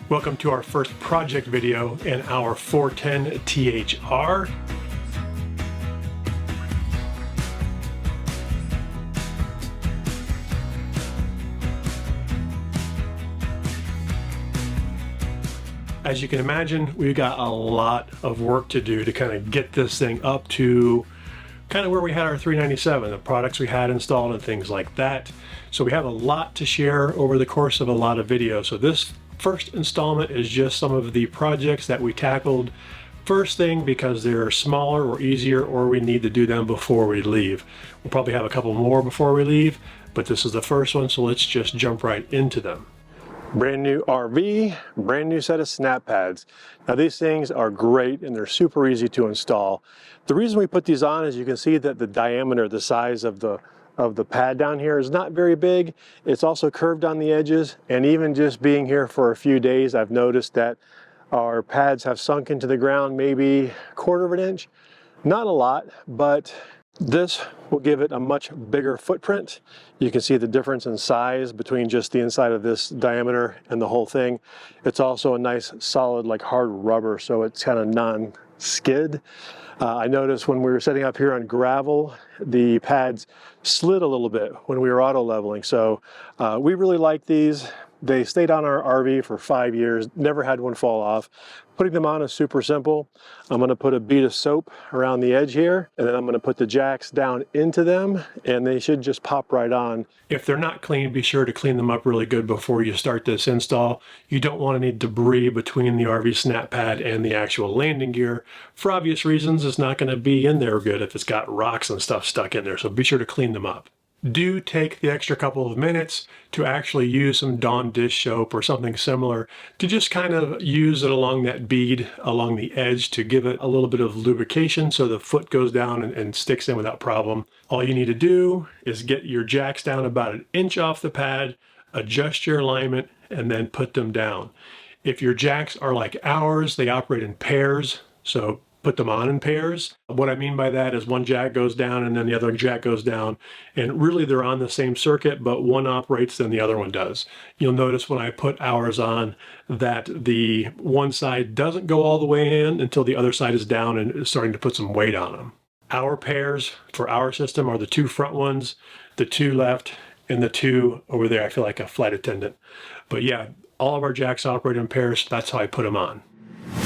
Welcome to our first project video in our 410 THR. As you can imagine, we've got a lot of work to do to kind of get this thing up to kind of where we had our 397, the products we had installed and things like that. So we have a lot to share over the course of a lot of videos. So this first installment is just some of the projects that we tackled first thing because they're smaller or easier, or we need to do them before we leave. We'll probably have a couple more before we leave, but this is the first one, so let's just jump right into them. Brand new RV, brand new set of SnapPads. Now these things are great and they're super easy to install. The reason we put these on is you can see that the diameter, the size of the pad down here is not very big. It's also curved on the edges, and even just being here for a few days, I've noticed that our pads have sunk into the ground maybe 1/4 of an inch. Not a lot, but this will give it a much bigger footprint. You can see the difference in size between just the inside of this diameter and the whole thing. It's also a nice solid like hard rubber, so it's kind of non-skid. I noticed when we were setting up here on gravel, the pads slid a little bit when we were auto leveling. So we really like these. They stayed on our RV for 5 years, never had one fall off. Putting them on is super simple. I'm gonna put a bead of soap around the edge here, and then I'm gonna put the jacks down into them, and they should just pop right on. If they're not clean, be sure to clean them up really good before you start this install. You don't want any debris between the RV SnapPad and the actual landing gear. For obvious reasons, it's not gonna be in there good if it's got rocks and stuff stuck in there, so be sure to clean them up. Do take the extra couple of minutes to actually use some Dawn dish soap or something similar to just kind of use it along that bead along the edge to give it a little bit of lubrication so the foot goes down and sticks in without problem. All you need to do is get your jacks down about 1 inch off the pad, adjust your alignment, and then put them down. If your jacks are like ours, they operate in pairs, so put them on in pairs. What I mean by that is one jack goes down and then the other jack goes down, and really they're on the same circuit, but one operates then the other one does. You'll notice when I put ours on that the one side doesn't go all the way in until the other side is down and is starting to put some weight on them. Our pairs for our system are the 2 front ones, the 2 left, and the 2 over there. I feel like a flight attendant. But yeah, all of our jacks operate in pairs. That's how I put them on.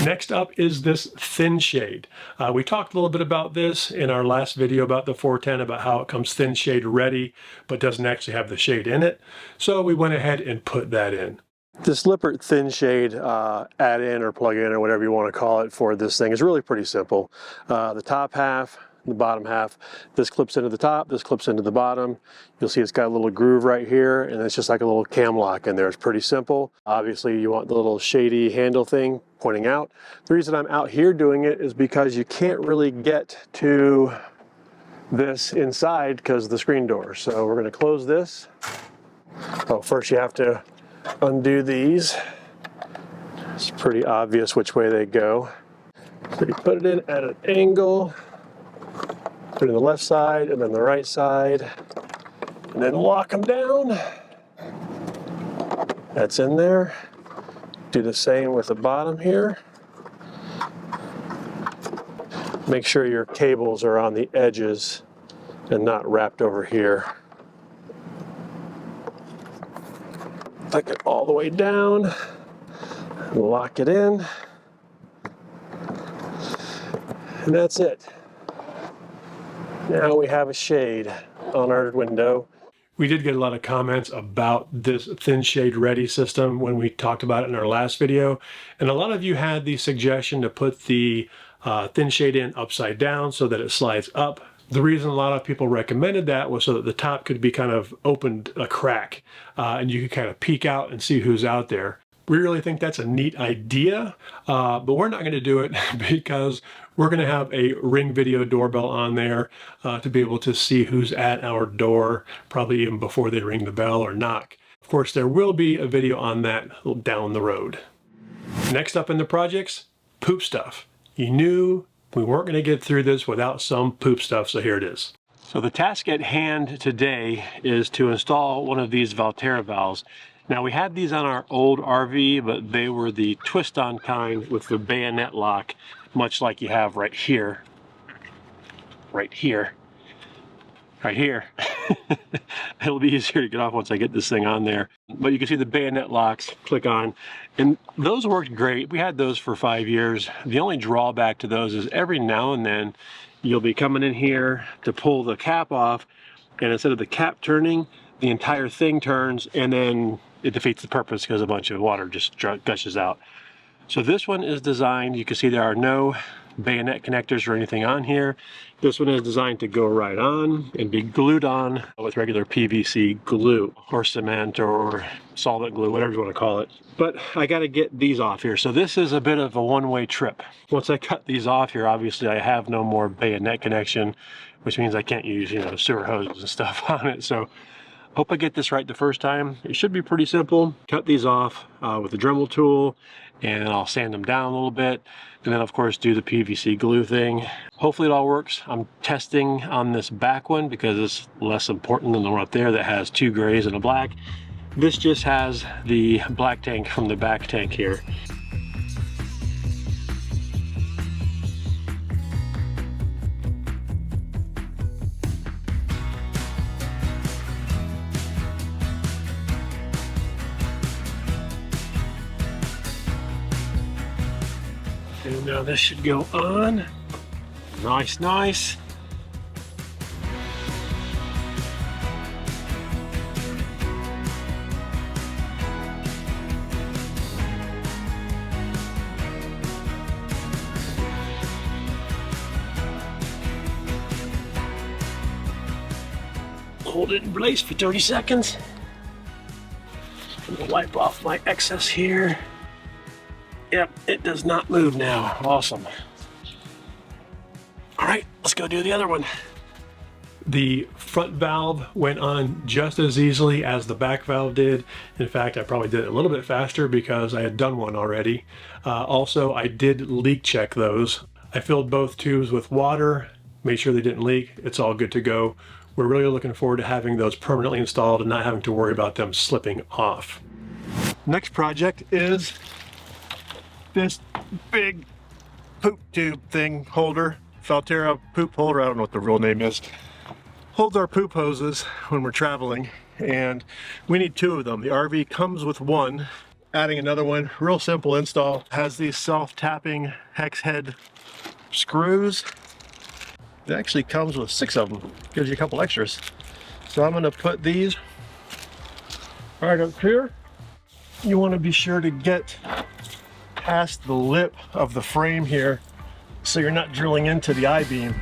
Next up is this thin shade. We talked a little bit about this in our last video about the 410, about how it comes thin shade ready, but doesn't actually have the shade in it. So we went ahead and put that in. This Lippert thin shade add-in or plug-in or whatever you want to call it for this thing is really pretty simple. The top half, the bottom half, this clips into the top, this clips into the bottom. You'll see it's got a little groove right here, and it's just like a little cam lock in there. It's pretty simple. Obviously you want the little shady handle thing pointing out. The reason I'm out here doing it is because you can't really get to this inside because of the screen door. So we're going to close this. Oh, first you have to undo these. It's pretty obvious which way they go. So you put it in at an angle, put it in the left side and then the right side, and then lock them down. That's in there. Do the same with the bottom here. Make sure your cables are on the edges and not wrapped over here. Tuck it all the way down, lock it in, and that's it. Now we have a shade on our window. We did get a lot of comments about this thin shade ready system when we talked about it in our last video. And a lot of you had the suggestion to put the thin shade in upside down so that it slides up. The reason a lot of people recommended that was so that the top could be kind of opened a crack and you could kind of peek out and see who's out there. We really think that's a neat idea, but we're not going to do it because we're going to have a Ring video doorbell on there to be able to see who's at our door, probably even before they ring the bell or knock. Of course, there will be a video on that down the road. Next up in the projects, poop stuff. You knew we weren't going to get through this without some poop stuff, so here it is. So the task at hand today is to install one of these Valterra valves. Now we had these on our old RV, but they were the twist-on kind with the bayonet lock, much like you have right here. Right here. Right here. It'll be easier to get off once I get this thing on there. But you can see the bayonet locks, click on, and those worked great. We had those for 5 years. The only drawback to those is every now and then you'll be coming in here to pull the cap off, and instead of the cap turning, the entire thing turns, and then it defeats the purpose because a bunch of water just gushes out. So this one is designed, you can see there are no bayonet connectors or anything on here. This one is designed to go right on and be glued on with regular PVC glue or cement or solvent glue, whatever you want to call it. But I got to get these off here. So this is a bit of a one-way trip. Once I cut these off here, obviously I have no more bayonet connection, which means I can't use, sewer hoses and stuff on it. So hope I get this right the first time. It should be pretty simple. Cut these off with a Dremel tool, and I'll sand them down a little bit, and then of course do the PVC glue thing. Hopefully it all works. I'm testing on this back one because it's less important than the one up there that has 2 grays and a black. This just has the black tank from the back tank here. And now this should go on. Nice, nice. Hold it in place for 30 seconds. I'm gonna wipe off my excess here. Yep, it does not move now. Awesome. All right, let's go do the other one. The front valve went on just as easily as the back valve did. In fact, I probably did it a little bit faster because I had done one already. Also, I did leak check those. I filled both tubes with water, made sure they didn't leak. It's all good to go. We're really looking forward to having those permanently installed and not having to worry about them slipping off. Next project is this big poop tube thing holder, Valterra poop holder. I don't know what the real name is. Holds our poop hoses when we're traveling, and we need 2 of them. The RV comes with 1. Adding another one, real simple install. Has these self-tapping hex head screws. It actually comes with 6 of them. Gives you a couple extras. So I'm gonna put these right up here. You wanna be sure to get past the lip of the frame here so you're not drilling into the I-beam.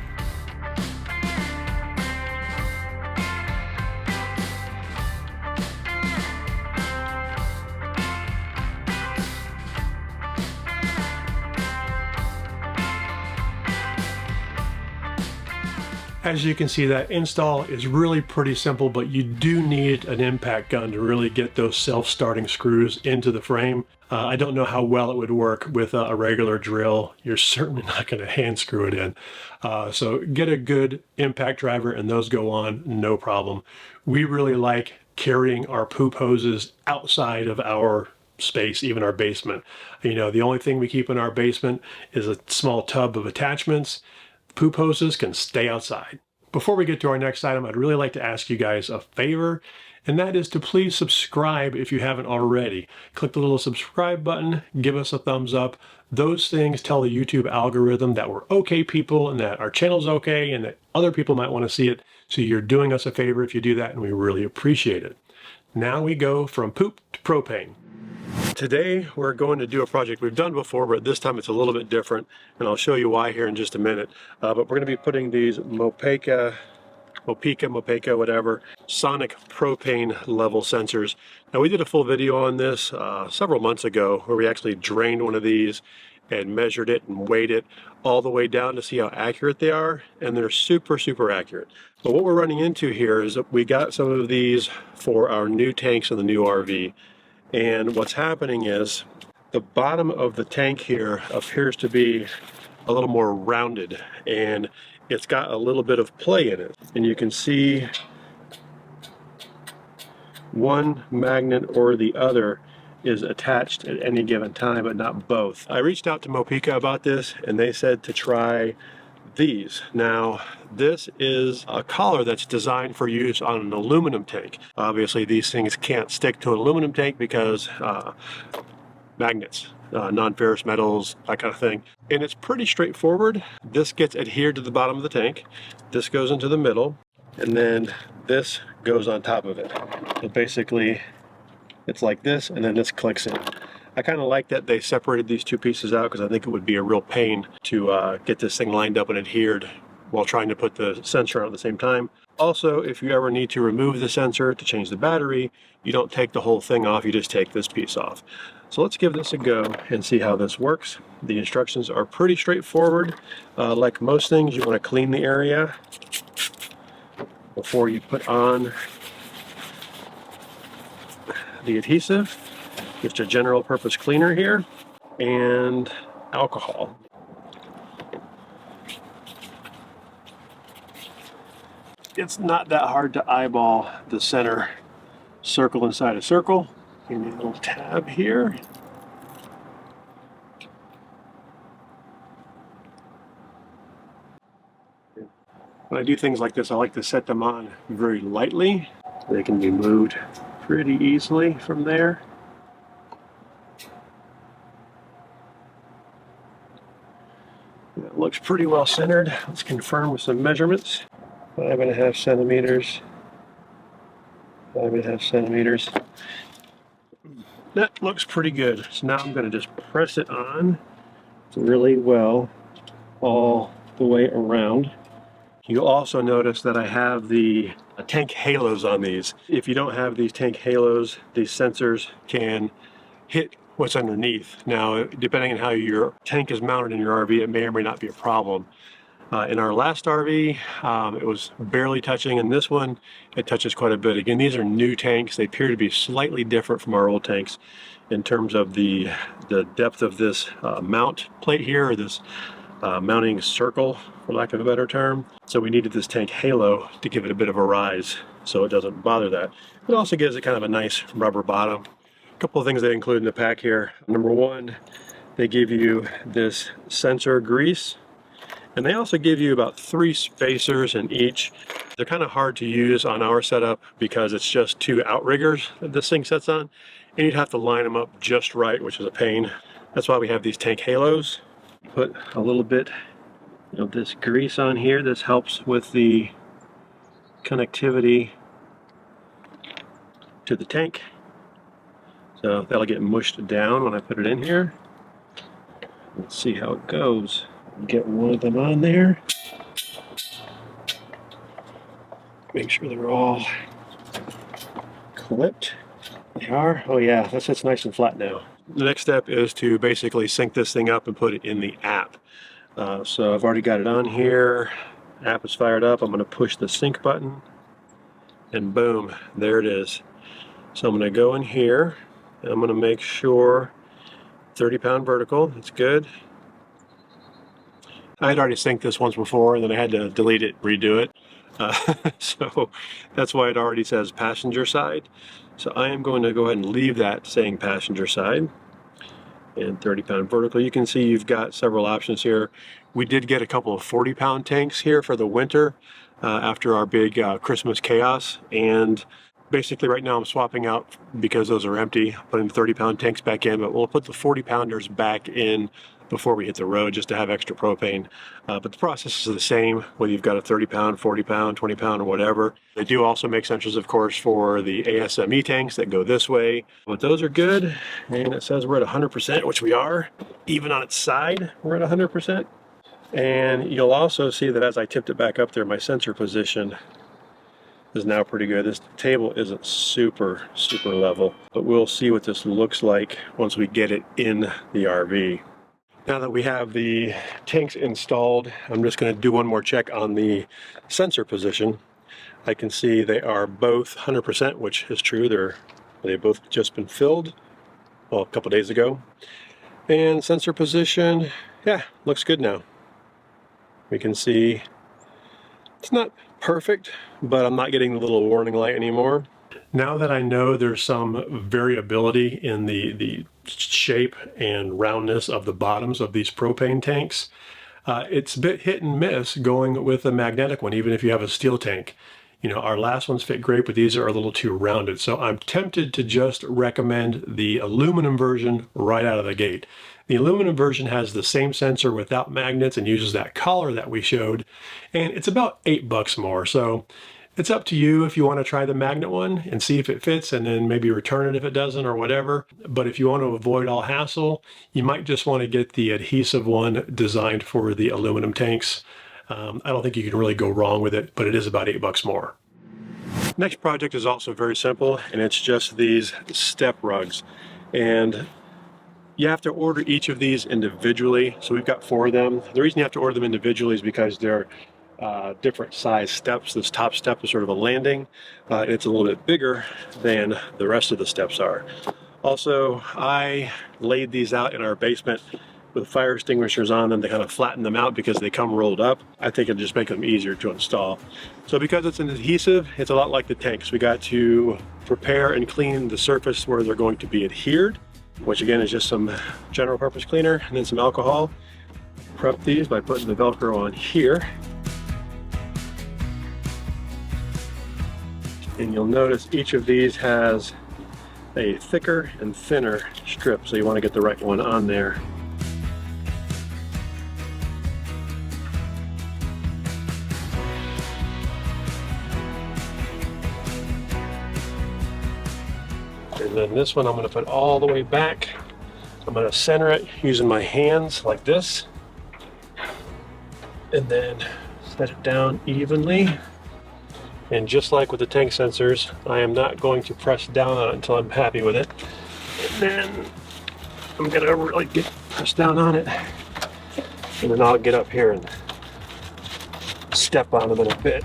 As you can see, that install is really pretty simple, but you do need an impact gun to really get those self-starting screws into the frame. I don't know how well it would work with a regular drill. You're certainly not going to hand screw it in. So get a good impact driver and those go on, no problem. We really like carrying our poop hoses outside of our space, even our basement. The only thing we keep in our basement is a small tub of attachments. Poop hoses can stay outside. Before we get to our next item, I'd really like to ask you guys a favor, and that is to please subscribe if you haven't already. Click the little subscribe button, give us a thumbs up. Those things tell the YouTube algorithm that we're okay people and that our channel's okay and that other people might want to see it. So you're doing us a favor if you do that, and we really appreciate it. Now we go from poop to propane. Today we're going to do a project we've done before, but this time it's a little bit different, and I'll show you why here in just a minute. But we're going to be putting these Mopeka, whatever, sonic propane level sensors. Now we did a full video on this several months ago where we actually drained one of these and measured it and weighed it all the way down to see how accurate they are, and they're super accurate. But what we're running into here is that we got some of these for our new tanks in the new RV. And what's happening is the bottom of the tank here appears to be a little more rounded, and it's got a little bit of play in it. And you can see one magnet or the other is attached at any given time, but not both. I reached out to Mopeka about this, and they said to try these. Now, this is a collar that's designed for use on an aluminum tank. Obviously, these things can't stick to an aluminum tank because magnets, non-ferrous metals, that kind of thing. And it's pretty straightforward. This gets adhered to the bottom of the tank. This goes into the middle, and then this goes on top of it. So basically, it's like this, and then this clicks in. I kind of like that they separated these two pieces out because I think it would be a real pain to get this thing lined up and adhered while trying to put the sensor on at the same time. Also, if you ever need to remove the sensor to change the battery, you don't take the whole thing off, you just take this piece off. So let's give this a go and see how this works. The instructions are pretty straightforward. Like most things, you want to clean the area before you put on the adhesive. Just a general purpose cleaner here, and alcohol. It's not that hard to eyeball the center circle inside a circle. Give me a little tab here. When I do things like this, I like to set them on very lightly. They can be moved pretty easily from there. That looks pretty well centered. Let's confirm with some measurements. 5.5 centimeters. 5.5 centimeters. That looks pretty good. So now I'm going to just press it on really well all the way around. You'll also notice that I have the tank halos on these. If you don't have these tank halos, these sensors can hit what's underneath. Now, depending on how your tank is mounted in your RV, it may or may not be a problem. In our last RV, it was barely touching. In this one, it touches quite a bit. Again, these are new tanks. They appear to be slightly different from our old tanks in terms of the depth of this mount plate here, or this mounting circle, for lack of a better term. So we needed this tank halo to give it a bit of a rise so it doesn't bother that. It also gives it kind of a nice rubber bottom. A couple of things they include in the pack here. Number one, they give you this sensor grease, and they also give you about 3 spacers in each. They're kind of hard to use on our setup because it's just 2 outriggers that this thing sets on, and you'd have to line them up just right, which is a pain. That's why we have these tank halos. Put a little bit of this grease on here. This helps with the connectivity to the tank. So that'll get mushed down when I put it in here. Let's see how it goes. Get one of them on there. Make sure they're all clipped. They are. Oh yeah, that sits nice and flat now. The next step is to basically sync this thing up and put it in the app. So I've already got it on here. App is fired up. I'm going to push the sync button, and boom, there it is. So I'm going to go in here, and I'm going to make sure 30-pound vertical. That's good. I had already synced this once before, and then I had to delete it, redo it. So that's why it already says passenger side. So I am going to go ahead and leave that saying passenger side. And 30-pound vertical. You can see you've got several options here. We did get a couple of 40-pound tanks here for the winter after our big Christmas chaos. And basically right now I'm swapping out, because those are empty, putting the 30-pound tanks back in, but we'll put the 40-pounders back in before we hit the road just to have extra propane. But the process is the same, whether you've got a 30-pound, 40-pound, 20-pound, or whatever. They do also make sensors, of course, for the ASME tanks that go this way. But those are good, and it says we're at 100%, which we are. Even on its side, we're at 100%. And you'll also see that as I tipped it back up there, my sensor position is now pretty good. This table isn't super level, but we'll see what this looks like once we get it in the RV. Now that we have the tanks installed, I'm just going to do one more check on the sensor position. I can see they are both 100%, which is true. They've both just been filled, well, a couple days ago. And sensor position, yeah, looks good now. We can see it's not perfect, but I'm not getting the little warning light anymore. Now that I know there's some variability in the shape and roundness of the bottoms of these propane tanks, it's a bit hit and miss going with a magnetic one, even if you have a steel tank. You know, our last ones fit great, but these are a little too rounded. So I'm tempted to just recommend the aluminum version right out of the gate. The aluminum version has the same sensor without magnets and uses that collar that we showed, and it's about $8 more. So it's up to you if you want to try the magnet one and see if it fits, and then maybe return it if it doesn't or whatever. But if you want to avoid all hassle, you might just want to get the adhesive one designed for the aluminum tanks. I don't think you can really go wrong with it, but it is about $8 more. Next project is also very simple, and it's just these step rugs. And you have to order each of these individually. So we've got 4 of them. The reason you have to order them individually is because they're different size steps. This top step is sort of a landing. It's a little bit bigger than the rest of the steps are. Also, I laid these out in our basement with fire extinguishers on them to kind of flatten them out because they come rolled up. I think it'll just make them easier to install. So because it's an adhesive, it's a lot like the tanks. We got to prepare and clean the surface where they're going to be adhered, which again is just some general purpose cleaner and then some alcohol. Prep these by putting the Velcro on here. And you'll notice each of these has a thicker and thinner strip, so you want to get the right one on there. And then this one I'm going to put all the way back. I'm going to center it using my hands like this. And then set it down evenly. And just like with the tank sensors, I am not going to press down on it until I'm happy with it. And then I'm going to really press down on it. And then I'll get up here and step on them in a bit.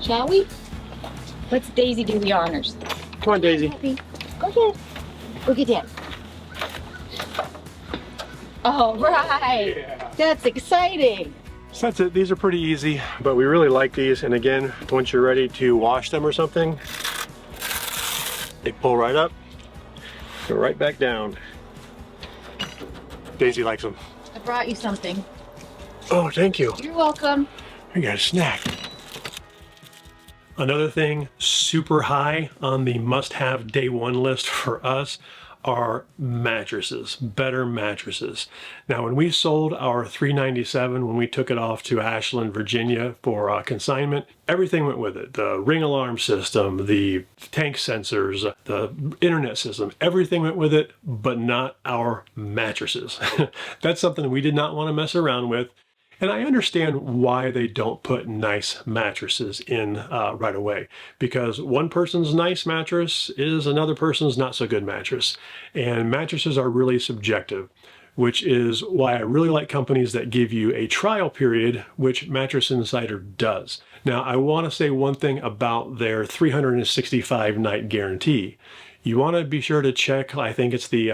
Shall we? Let's Daisy do the honors. Come on, Daisy. Go ahead. Go get Dad. All right. Yeah. That's exciting. So that's it. These are pretty easy, but we really like these. And again, once you're ready to wash them or something, they pull right up, go right back down. Daisy likes them. I brought you something. Oh, thank you. You're welcome. We got a snack. Another thing super high on the must-have day one list for us are mattresses, better mattresses. Now, when we sold our 397, when we took it off to Ashland, Virginia for consignment, everything went with it. The ring alarm system, the tank sensors, the internet system, everything went with it, but not our mattresses. That's something we did not want to mess around with. And I understand why they don't put nice mattresses in right away, because one person's nice mattress is another person's not so good mattress. And mattresses are really subjective, which is why I really like companies that give you a trial period, which Mattress Insider does. Now, I want to say one thing about their 365 night guarantee. You want to be sure to check, I think it's the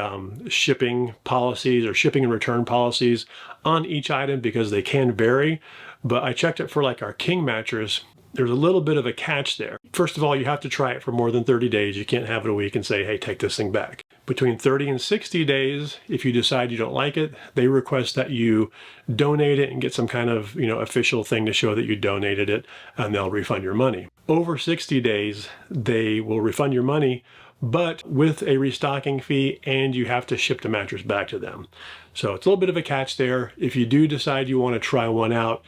shipping policies or shipping and return policies on each item, because they can vary. But I checked it for like our king mattress. There's a little bit of a catch there. First of all, you have to try it for more than 30 days. You can't have it a week and say, hey, take this thing back. Between 30 and 60 days, if you decide you don't like it, they request that you donate it and get some kind of, official thing to show that you donated it, and they'll refund your money. Over 60 days, they will refund your money, but with a restocking fee, and you have to ship the mattress back to them. So it's a little bit of a catch there. If you do decide you want to try one out,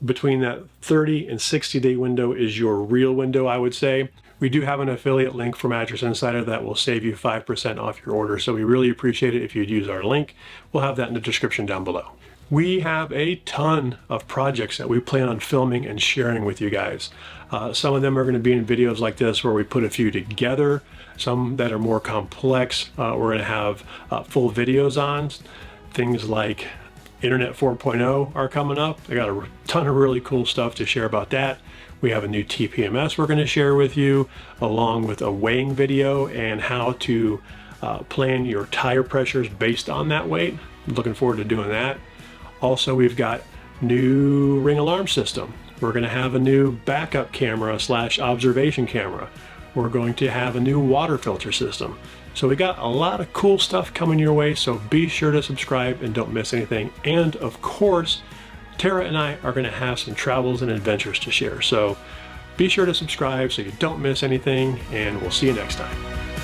between that 30 and 60 day window is your real window, I would say. We do have an affiliate link for Mattress Insider that will save you 5% off your order, so we really appreciate it if you'd use our link. We'll have that in the description down below. We have a ton of projects that we plan on filming and sharing with you guys. Some of them are going to be in videos like this where we put a few together. Some that are more complex, we're going to have full videos on. Things like Internet 4.0 are coming up. I got a ton of really cool stuff to share about that. We have a new TPMS we're going to share with you, along with a weighing video and how to plan your tire pressures based on that weight. I'm looking forward to doing that. Also, we've got new ring alarm system. We're going to have a new backup camera / observation camera. We're going to have a new water filter system. So we got a lot of cool stuff coming your way, so be sure to subscribe and don't miss anything. And of course, Tara and I are going to have some travels and adventures to share. So be sure to subscribe so you don't miss anything, and we'll see you next time.